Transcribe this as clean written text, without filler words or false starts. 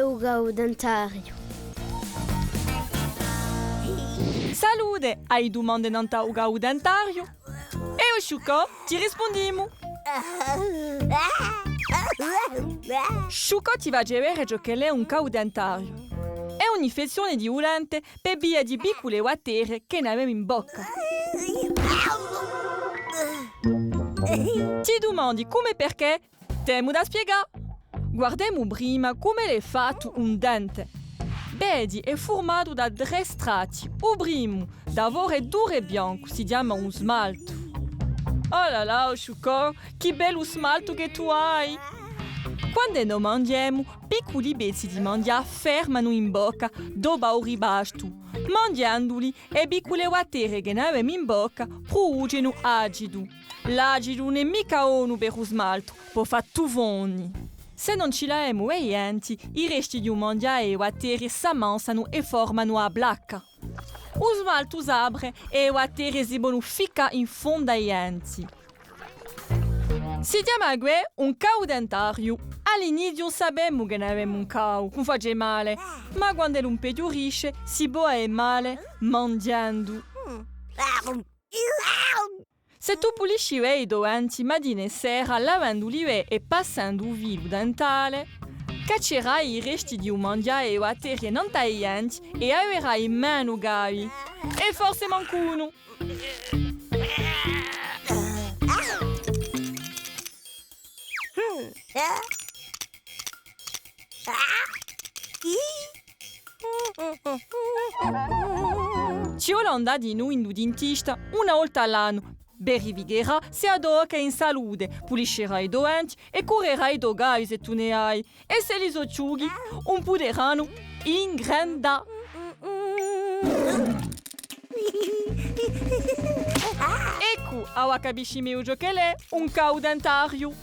o gau dentário? Salute, hai domande nanta o gau dentário? E o Chuco, ti rispondimo. Chuco ti va a dire che è un gau dentário. È un'infezione di urente per via di piccole wattere che ne abbiamo in bocca. Ti domandi come e perché? Temo da spiegare. Guardiamo prima come è fatto un dente. Vedi, è formato da 3 strati. O primo, d'avore duro e bianco, si chiama un smalto. Oh là là, Chuco, che bello smalto che tu hai! Quando noi mangiamo, piccoli pezzi di mangia fermano in bocca dopo il ribasto. Mangiandoli, e piccole wattere che noi abbiamo in bocca producono acido. L'acido non è mica buono per lo smalto, può fare tufoni. Se non ci laviamo i denti, i resti di mangiare e wattere s'ammansano e formano a placca. Lo smalto s'apre e le wattere si devono ficcare in fondo ai denti. Si chiama un cau dentario. All'inizio sappiamo che ne avevamo un cau, non fa male, ma quando lo impeggiorisce si può male mangiando. Se tu pulisci i denti mattina e sera lavandoli e passando il filo dentale, caccerai i resti di mangiare e batterie non ai denti e avrai meno gavi. E forse manco uno. Ci volanda di noi in un dentista una volta all'anno. Verificherà se adocca in salute, puliscerà i denti e curerà i dogai se tu ne hai. E se li asciughi, un puderanno in granda. Ecco, ora capisci meglio che è un cau dentario.